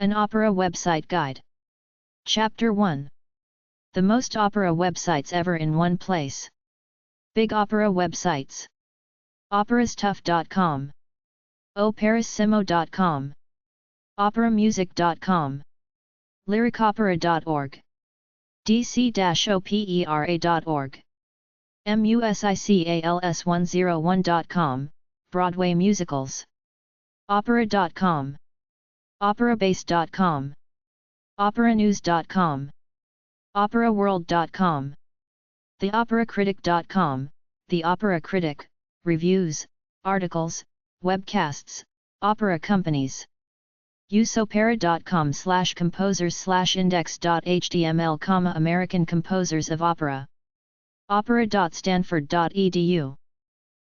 An Opera Website Guide. Chapter 1. The most opera websites ever in one place. Big opera websites. operastuff.com, operissimo.com, operamusic.com, lyricopera.org, dc-opera.org, musicals101.com, Broadway musicals, opera.com, operabase.com, operanews.com, operaworld.com, theoperacritic.com, The Opera Critic, reviews, articles, webcasts, opera companies. usopera.com/composers/index.html, American composers of opera. opera.stanford.edu.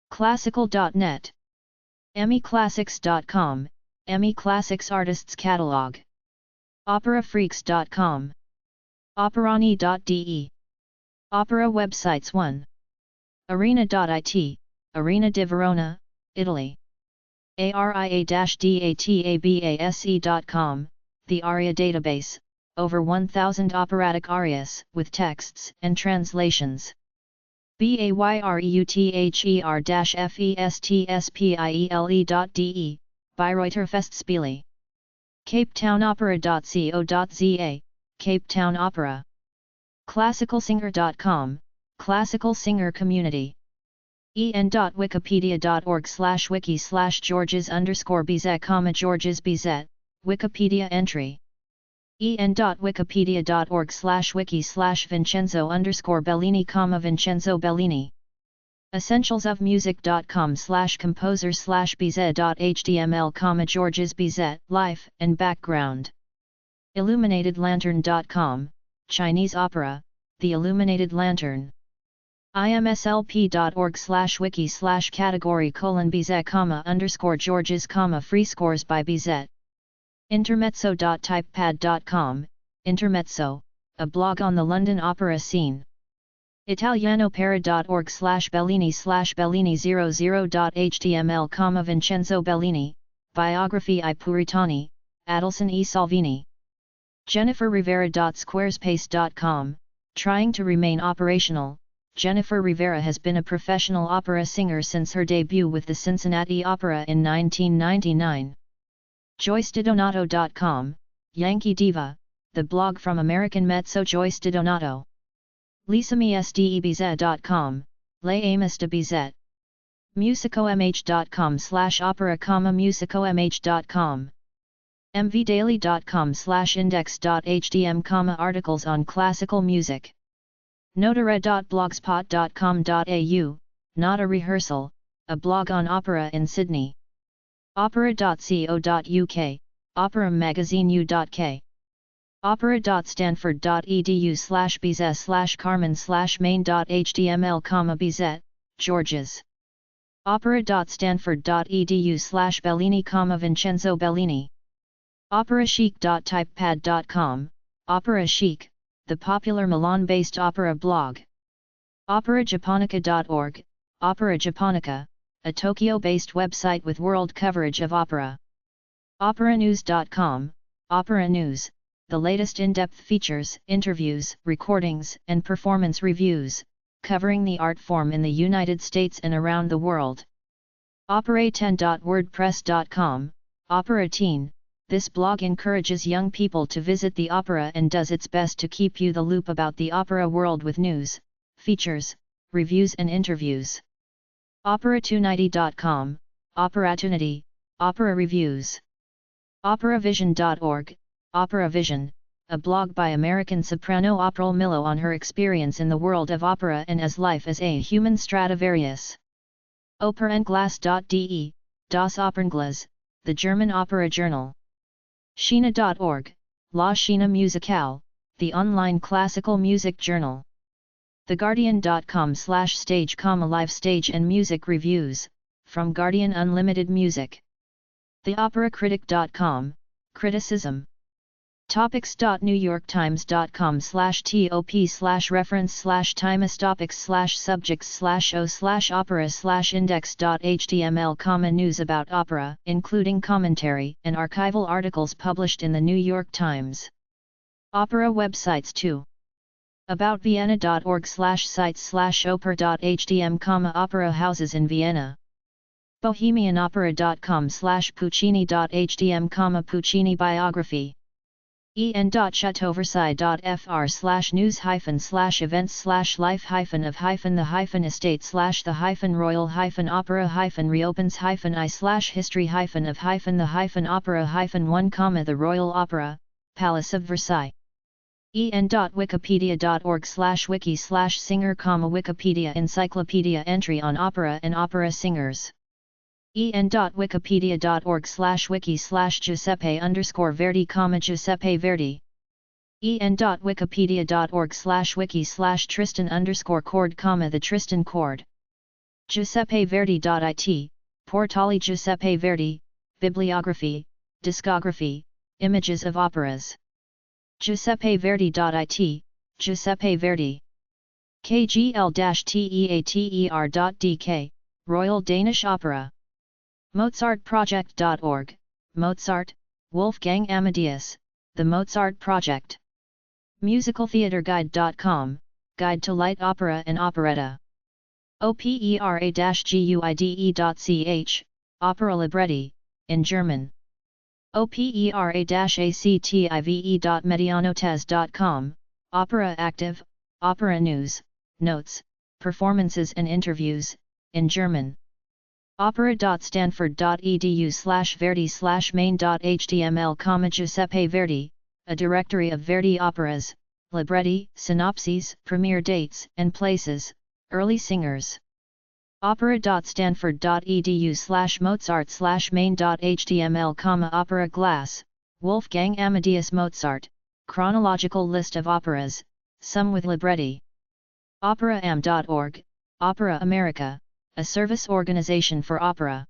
classical.net. emmyclassics.com, Emmy Classics Artists Catalog. operafreaks.com. operani.de. Opera Websites 1. arena.it, Arena di Verona, Italy. aria-database.com, the ARIA database, over 1,000 operatic arias, with texts and translations. bayreuther-festspiele.de, Bayreuther Festspiele. capetownopera.co.za, Cape Town Opera. classicalsinger.com, Classical Singer Community. en.wikipedia.org/wiki/Georges_Bizet, Georges Bizet, Wikipedia entry. en.wikipedia.org/wiki/Vincenzo_Bellini, Vincenzo Bellini. essentialsofmusic.com/composer/bizet.html, Georges Bizet, life and background. illuminatedlantern.com, Chinese opera, The Illuminated Lantern. imslp.org/wiki/category:bizet, Georges, free scores by Bizet. intermezzo.typepad.com, Intermezzo, a blog on the London opera scene. italianopera.org/bellini/bellini00.html, Vincenzo Bellini, biography I Puritani, Adelson e Salvini. jenniferrivera.squarespace.com, trying to remain operational. Jennifer Rivera has been a professional opera singer since her debut with the Cincinnati Opera in 1999. JoyceDiDonato.com, Yankee Diva, the blog from American mezzo Joyce DiDonato. LisaMiSDEBizet.com, Les Amis de Bizet. musicomh.com/opera, musicomh.com. mvdaily.com/index.htm, articles on classical music. notare.blogspot.com.au, Not a Rehearsal, a blog on opera in Sydney. opera.co.uk, operamagazine.uk. opera.stanford.edu/bizet/carmen/main.html, Bizet, Georges. opera.stanford.edu/Bellini, Vincenzo Bellini. operachic.typepad.com, Opera Chic, the popular Milan-based opera blog. operajaponica.org, Opera Japonica, a Tokyo-based website with world coverage of opera. operanews.com, Opera News, the latest in-depth features, interviews, recordings, and performance reviews, covering the art form in the United States and around the world. opera10.wordpress.com, Opera Teen, this blog encourages young people to visit the opera and does its best to keep you the loop about the opera world with news, features, reviews and interviews. opera290.com, Operatunity, opera reviews. operavision.org, Opera Vision, a blog by American soprano April Millo on her experience in the world of opera and as life as a human Stradivarius. opernglass.de, Das Opernglas, the German opera journal. Sheena.org, La Sheena Musicale, the online classical music journal. TheGuardian.com/stage, live stage and music reviews, from Guardian Unlimited Music. TheOperaCritic.com, criticism. Topics.newyorktimes.com/top/reference/time/topics/o/opera/index.html news about opera, including commentary and archival articles published in the New York Times. Opera websites 2. About Vienna.org/sites/oper.htm, opera houses in Vienna. Bohemianopera.com/puccini.htm, Puccini biography. en.chat/over/site.fr/news-hyphen/the-estate/the-royal-opera-of-the-opera-1, The Royal Opera, Palace of Versailles. en.wikipedia.org/wiki/singer, Wikipedia encyclopedia entry on opera and opera singers. en.wikipedia.org/wiki/Giuseppe_Verdi, Giuseppe Verdi. en.wikipedia.org/wiki/Tristan_Chord, the Tristan chord. GiuseppeVerdi.it, Portali Giuseppe Verdi, bibliography, discography, images of operas. GiuseppeVerdi.it, Giuseppe Verdi. KGL-TEATER.dk, Royal Danish Opera. Mozartproject.org, Mozart, Wolfgang Amadeus, The Mozart Project. MusicalTheatreGuide.com, Guide to Light Opera and Operetta. opera-guide.ch, Opera libretti, in German. opera-active.medianotes.com, Opera Active, Opera News, Notes, Performances and Interviews, in German. opera.stanford.edu/verdi/main.html, Giuseppe Verdi, a directory of Verdi operas, libretti, synopses, premiere dates and places, early singers. opera.stanford.edu/mozart/main.html, Opera Glass, Wolfgang Amadeus Mozart, chronological list of operas, some with libretti. operaam.org, Opera America, a service organization for opera.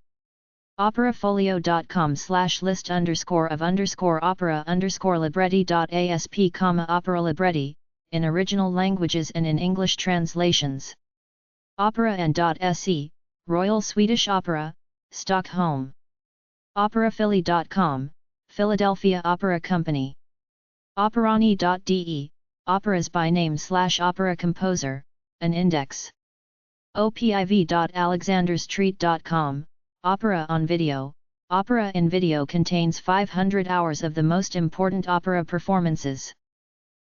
operafolio.com/list_of_opera_libretti.asp, opera libretti, in original languages and in English translations. operaN.se, Royal Swedish Opera, Stockholm. operaphilly.com, Philadelphia Opera Company. operani.de, operas by name/opera composer, an index. opiv.alexanderstreet.com, opera on video. Opera in video contains 500 hours of the most important opera performances.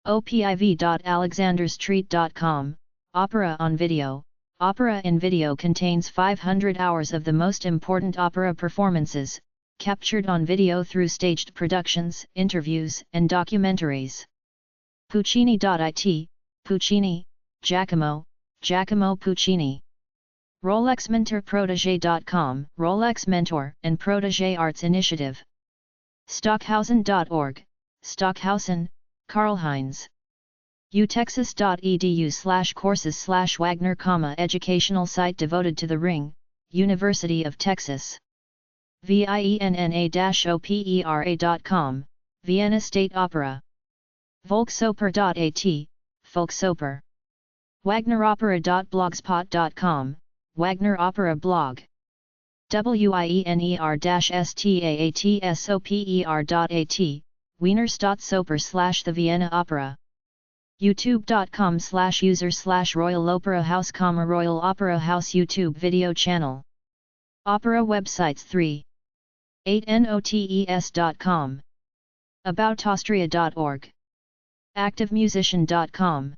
opiv.alexanderstreet.com, opera on video. Opera in video contains 500 hours of the most important opera performances, captured on video through staged productions, interviews, and documentaries. Puccini.it, Puccini, Giacomo Puccini. RolexMentorProtégé.com, Rolex Mentor and Protégé Arts Initiative. Stockhausen.org, Stockhausen, Karlheinz. utexas.edu/courses/Wagner, educational site devoted to the Ring, University of Texas. vienna-opera.com, Vienna State Opera. Volksoper.at, Folksoper. Wagneropera.blogspot.com, Wagner Opera Blog. winer-staatssoper.at, Wiener Staatsoper/The Vienna Opera. youtube.com/user/Royal Opera House, Royal Opera House YouTube video channel. Opera websites 3. 8notes.com. Aboutaustria.org. activemusician.com.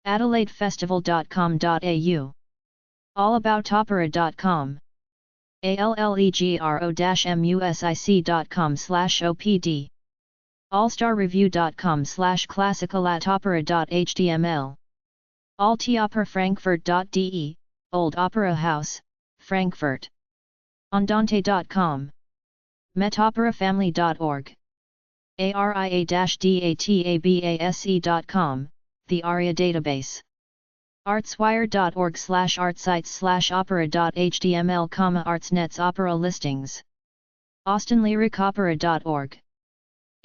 adelaidefestival.com.au. allaboutopera.com. allegro-music.com/opd. allstarreview.com/classical@opera.html. altopera-frankfurt.de, Old Opera House, Frankfurt. andante.com. metoperafamily.org. aria-database.com, the ARIA database. artswire.org/artsites/opera.html, Artsnet's opera listings. austinlyricopera.org.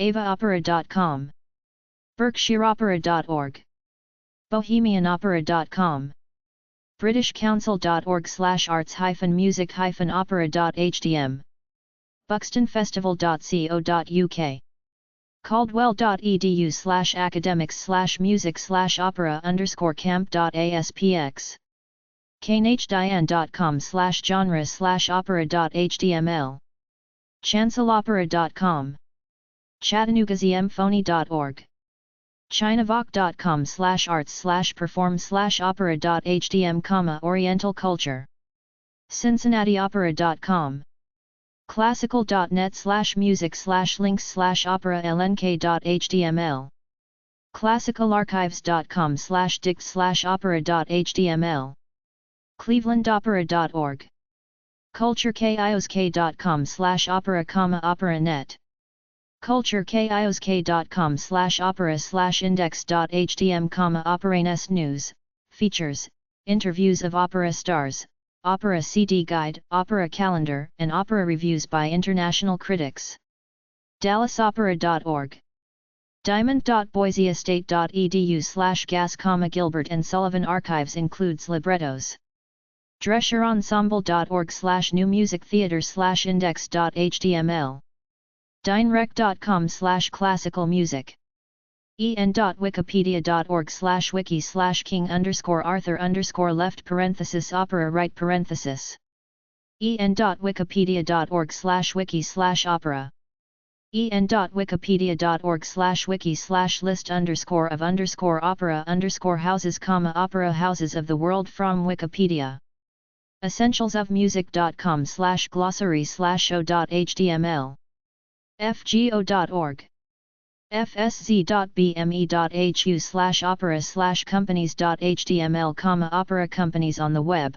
avaopera.com, berkshireopera.org, bohemianopera.com, britishcouncil.org/arts-music-opera.hdm, buxtonfestival.co.uk, caldwell.edu/academics/music/opera_camp.aspx, canehdian.com/genre/opera.html, chancelopera.com, chattanoogaziemphony.org, chinavoc.com/arts/perform/opera.hdm, Oriental culture, cincinnatiopera.com, classical.net/music/links/opera.lnk.html, classicalarchives.com/dict/opera.html, clevelandopera.org, culturekiosk.com/opera, culturekiosk.com/opera/index.htm, Operanes news, features, interviews of opera stars, opera CD guide, opera calendar, and opera reviews by international critics. dallasopera.org, diamond.boiseestate.edu/gas, Gilbert and Sullivan archives includes librettos. drescherensemble.org/new music theater/index.html, dinrec.com/classical music, en.wikipedia.org/wiki/king_arthur_left /opera right/, en.wikipedia.org/wiki/opera, en.wikipedia.org/wiki/list_of_opera_houses, opera houses of the world from Wikipedia, essentialsofmusic.com/glossary/show.html, fgo.org, fsz.bme.hu/opera/companies.html, opera companies on the web,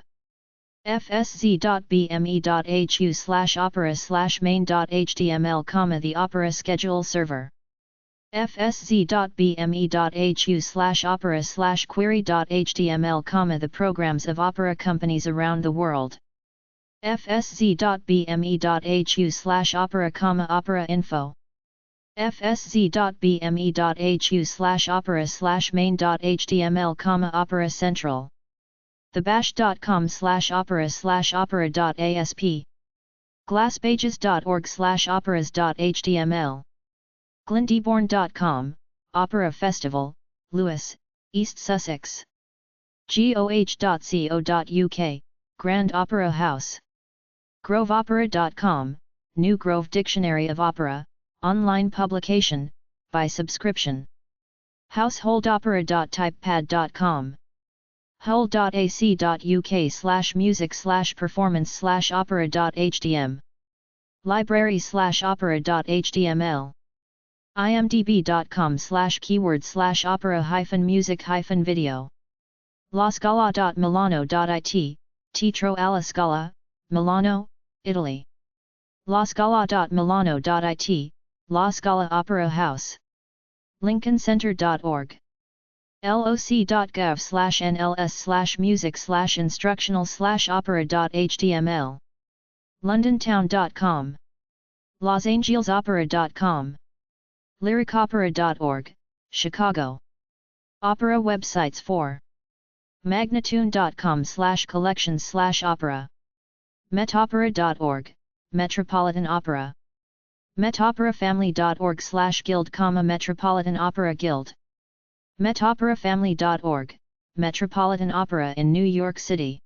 fsz.bme.hu/opera/main.html, the opera schedule server, fsz.bme.hu/opera/query.html, the programs of opera companies around the world, fsz.bme.hu/opera, opera info, fsz.bme.hu/opera/main.html, opera central, thebash.com/opera/opera.asp, glasspages.org/operas.html, glendeborn.com, Opera Festival, Lewes, East Sussex, goh.co.uk, Grand Opera House, groveopera.com, New Grove Dictionary of Opera, online publication, by subscription, householdopera.typepad.com, hull.ac.uk/music/performance/opera.htm, library/opera.html, imdb.com/keyword/opera-music-video, lascala.milano.it, Teatro alla Scala, Milano, Italy, lascala.milano.it, La Scala Opera House, lincolncenter.org, loc.gov/nls/music/instructional/opera.html, londontown.com, losangelesopera.com, lyricopera.org, Chicago. Opera websites for magnatune.com/collections/opera, metopera.org, Metropolitan Opera, metoperafamily.org/guild, Metropolitan Opera Guild, metoperafamily.org, Metropolitan Opera in New York City,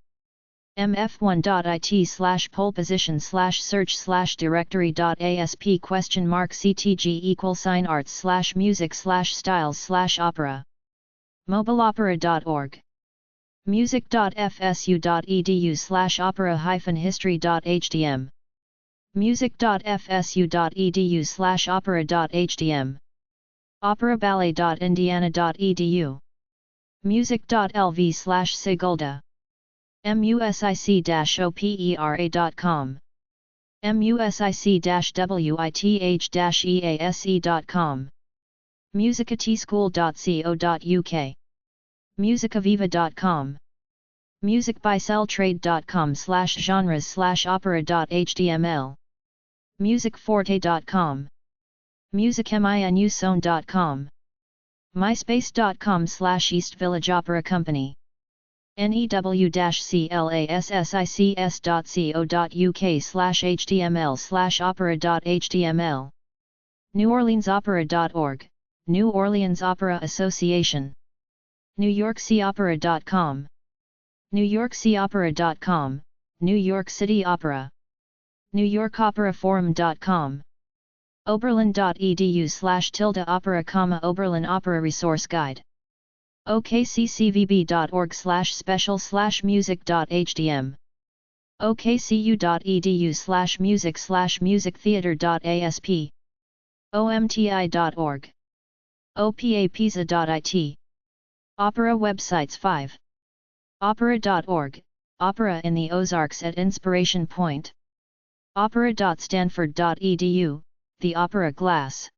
mf1.it/pole position/search/directory.asp $ctg =arts/music/styles/opera, mobileopera.org, music.fsu.edu/opera-history.htm, music.fsu.edu/opera.htm, operaballet.indiana.edu, music.lv/sigulda, music-opera.com, music-with-ease.com, musicatschool.co.uk, musicaviva.com, musicbyselltrade.com/genres/opera.html, musicforte.com, musicminusone.com. myspace.com/East Village Opera Company. new-classics.co.uk/html/opera.html. NewOrleansOpera.org, New Orleans Opera Association. NewYorkCiOpera.com. NewYorkCiOpera.com, New York City Opera. NewYorkOperaForum.com. Oberlin.edu/opera, Oberlin Opera Resource Guide. okcvb.org/special/music.htm. okcu.edu/music/musictheater.asp. omti.org. opapisa.it. Opera websites 5. Opera.org, Opera in the Ozarks at Inspiration Point. Opera.stanford.edu, The Opera Glass.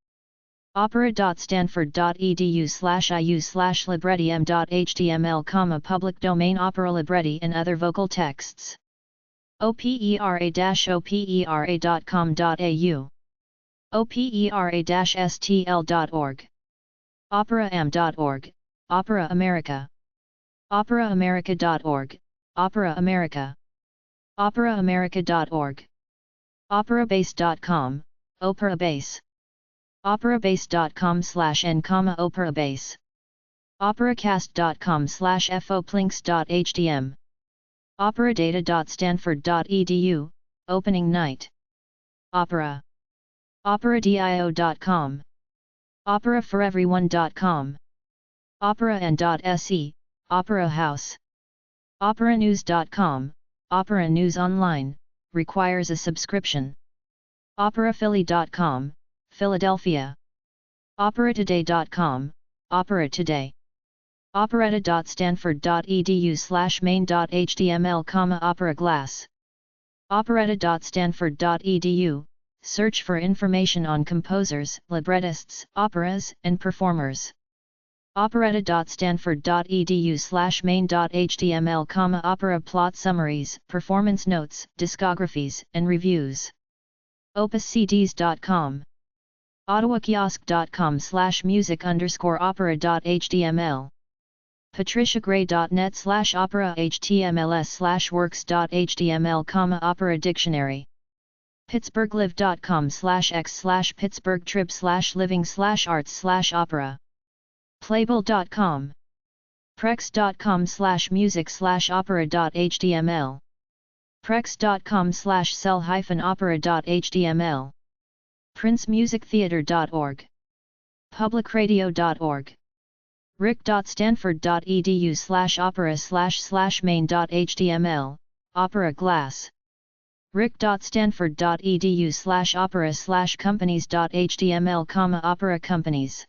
opera.stanford.edu/iu/librettim.html, public domain opera libretti and other vocal texts. opera-opera.com.au. opera-stl.org. operaam.org, Opera America. operaamerica.org, Opera America. operaamerica.org. operabase.com, Operabase. operabase.com/n, Operabase. operacast.com/foplinks.htm. operadata.stanford.edu, opening night. Opera. operadio.com. operaforeveryone.com. operaN.se, Opera House. operanews.com, Opera News Online, requires a subscription. operaphilly.com, Philadelphia. operatoday.com, Opera Today. operetta.stanford.edu/main.html, Opera Glass. operetta.stanford.edu, search for information on composers, librettists, operas, and performers. operetta.stanford.edu/main.html, Opera plot summaries, performance notes, discographies, and reviews. opuscds.com. ottawakiosk.com/music_opera.html. patriciagray.net/opera-htmls/works.html, Opera Dictionary. pittsburghlive.com/x/pittsburghtrip/living/arts/opera. playbill.com. prex.com/music/opera.html. prex.com/cell-opera.html. princemusictheater.org. publicradio.org. rick.stanford.edu/opera/main.html, Opera Glass. rick.stanford.edu/opera/companies.html, Opera Companies.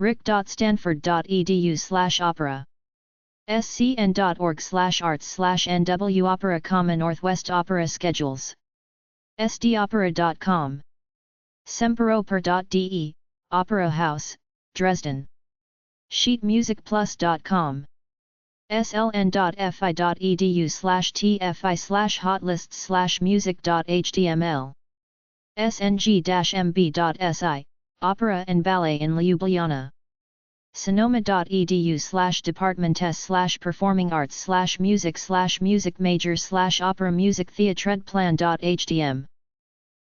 rick.stanford.edu/opera. scn.org/arts/nw Opera, Northwest Opera Schedules. sdopera.com. semperoper.de, Opera House, Dresden. sheetmusicplus.com. sln.fi.edu/tfi/hotlists/music.html. sng-mb.si, Opera and Ballet in Ljubljana. sonoma.edu/departments/performing arts/music/music major/opera music theatredplan.htm.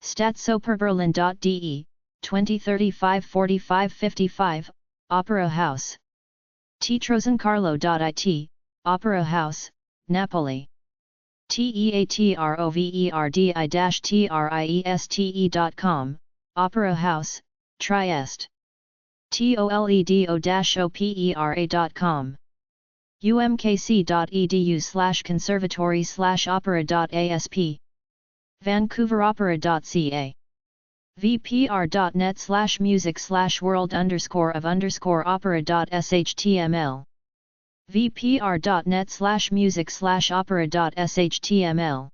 statsoperberlin.de, 2035-45-55, Opera House. teatrosancarlo.it, Opera House, Napoli. teatroverdi-trieste.com, Opera House, Trieste. toledo-opera.com. umkc.edu/conservatory/opera.asp. vancouveropera.ca. vpr.net/music/world_of_opera.shtml. vpr.net/music/opera.shtml.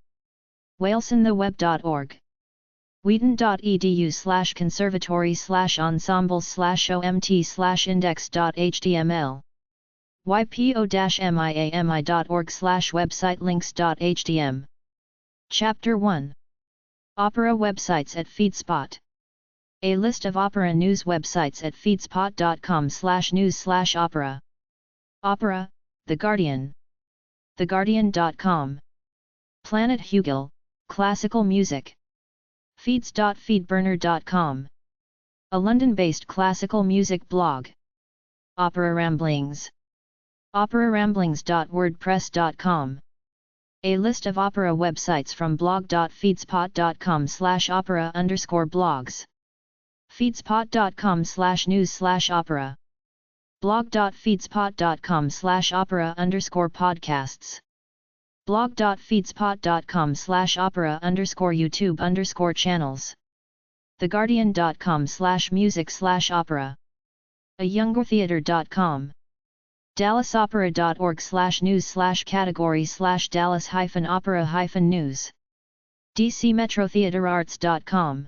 walesontheweb.org. wheaton.edu/conservatory/ensemble/omt/index.html. ypo-miami.org/website links.htm. Chapter 1. Opera websites at FeedSpot. A list of opera news websites at feedspot.com/news/opera. Opera, The Guardian. TheGuardian.com. Planet Hugel, Classical Music. Feeds.feedburner.com. A London-based classical music blog. Opera Ramblings. operaramblings.wordpress.com. A list of opera websites from blog.feedspot.com/opera_blogs. feedspot.com/news/opera. blog.feedspot.com/opera_podcasts. blog.feedspot.com/opera_YouTube_channels. theguardian.com/music/opera. ayoungertheatre.com. dallasopera.org/news/category/dallas-opera-news. dcmetrotheatrearts.com.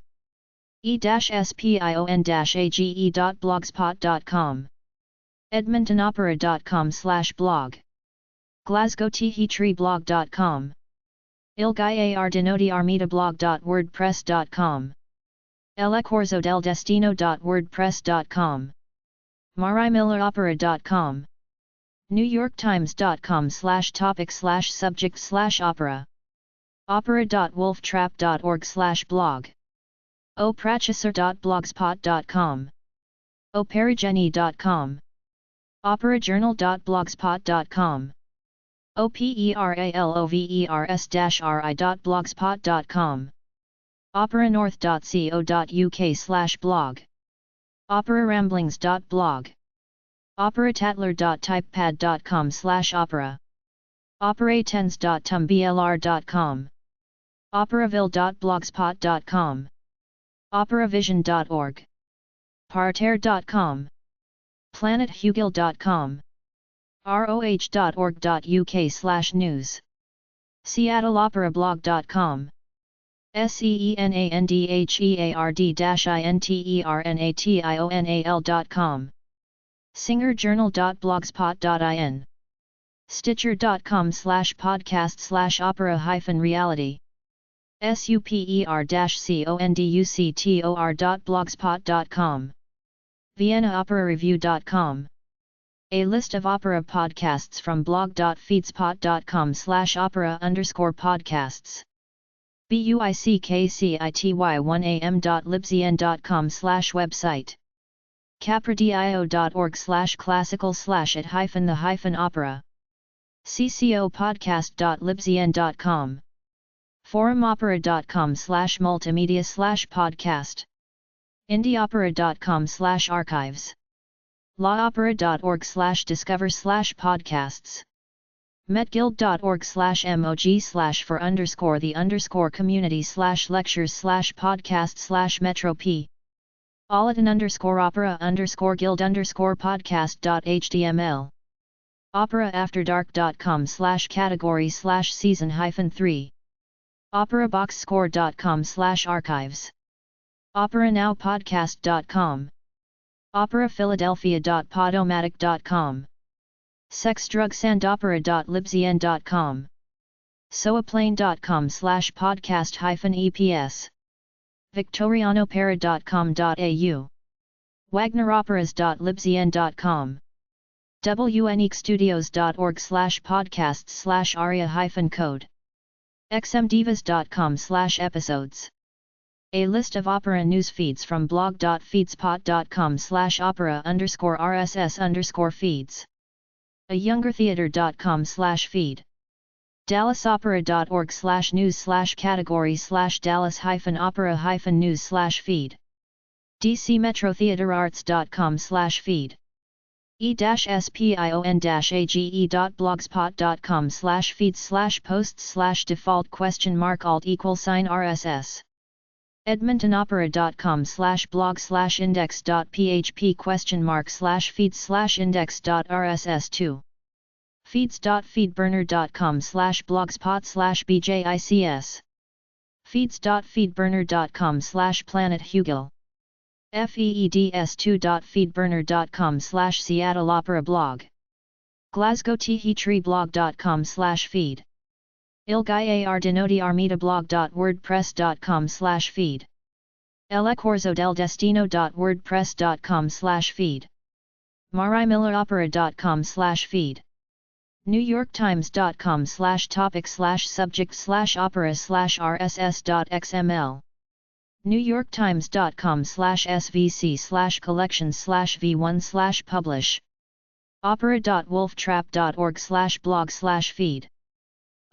e-spion-age.blogspot.com. edmontonopera.com/blog. glasgowthetreeblog.com. ilgaiardinodiarmitablog.wordpress.com. elecorzodeldestino.wordpress.com. marimilleropera.com. newyorktimes.com/topic/subject/opera. opera.wolftrap.org/blog. oprachesser.blogspot.com. operigeny.com. operajournal.blogspot.com. operalovers-ri.blogspot.com. operanorth.co.uk/blog. operaramblings.blog. operatatler.typepad.com/opera. operatens.tumblr.com. operaville.blogspot.com. operavision.org. parterre.com. planethugel.com. roh.org.uk/news. seattleoperablog.com. seenandheard-internetional.com. singerjournal.blogspot.in. stitcher.com/podcast/opera-reality. super-conductor.blogspot.com. viennaoperareview.com. A list of opera podcasts from blog.feedspot.com/opera_podcasts. buickcity1am.libcn.com/website. capradio.org/classical/at-the-opera. ccopodcast.libcn.com. forumopera.com/multimedia/podcast. indieopera.com/archives. lawopera.org/discover/podcasts. metguild.org/mog/for_the_community/lectures/podcasts/metro-p. Allaton_opera_guild_podcast.html. operaafterdark.com/category/season-3. operaboxscore.com/archives. operanowpodcast.com. operaphiladelphia.podomatic.com. sexdrugsandopera.libcn.com. soaplane.com/podcast-eps. victorianopera.com.au. wagneroperas.libcn.com. wneekstudios.org/podcasts/aria-code. xmdivas.com/episodes. A list of opera news feeds from blog.feedspot.com/opera_RSS_feeds. ayoungertheatre.com/feed. dallasopera.org/news/category/dallas-opera-news/feed. dcmetrotheatrearts.com/feed. e-spion-age.blogspot.com/feeds/posts/default?alt=RSS. edmontonopera.com/blog/index.php?feeds/index.rss2. feeds.feedburner.com/blogspot/bjics. feeds.feedburner.com/planethugel. feeds2.feedburner.com/seattleoperablog. glasgowthetreeblog.com/feed. ilgaiardinodiarmitablog.wordpress.com/feed. El Corso del Destino.wordpress.com/feed. marimilleropera.com/feed. newyorktimes.com/topic/subject/opera/rss.xml. newyorktimes.com/svc/collections/v1/publish. opera.wolftrap.org/blog/feed.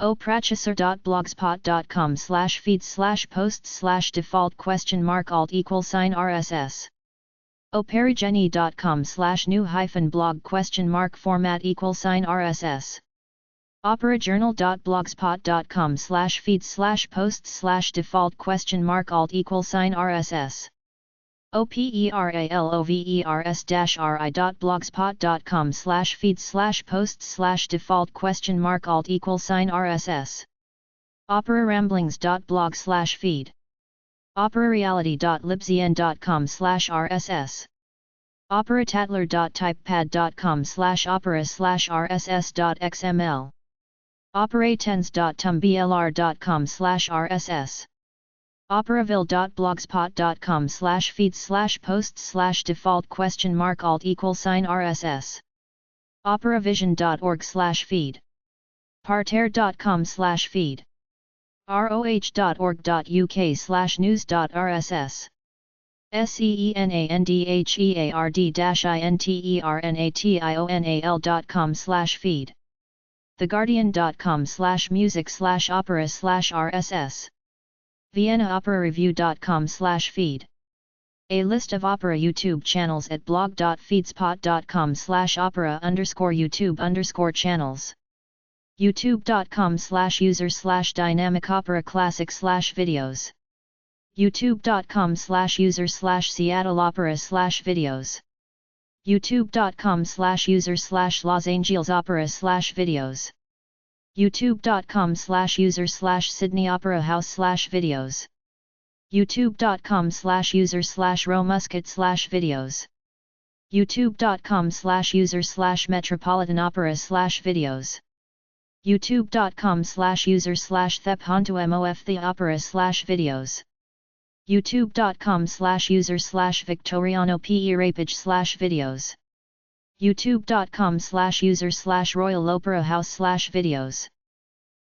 oprachesser.blogspot.com/feed/posts/default?alt=RSS. operigeny.com/new-blog?format=RSS. operajournal.blogspot.com/feeds/posts/default?alt=RSS. operavers-ri.blogspot.com/feeds/posts/default?alt=RSS. operaramblings.blog/feed. operareality.libcn.com/RSS. operatatler.typepad.com/opera/rss.xml. operatens.tumblr.com/RSS. operavill.blogspot.com/feeds/posts/default?alt=RSS. operavision.org/feed. parterre.com/feed. roh.org.uk/news.rss. seenandheard-internetional.com/feed. theguardian.com/music/opera/RSS. viennaoperareview.com/feed. A list of opera YouTube channels at blog.feedspot.com/opera_YouTube_channels. youtube.com/user/dynamic opera classic/videos. youtube.com/user/Seattle opera/videos. youtube.com/user/Los Angeles opera/videos. youtube.com/user/Sydney opera house/videos. youtube.com/user/Roe Muscat/videos. youtube.com/user/Metropolitan opera/videos. youtube.com/user/Thep Honto Mof the opera/videos. youtube.com/user/Victoriano Pe Rapage/videos. youtube.com/user/Royal Opera House/videos.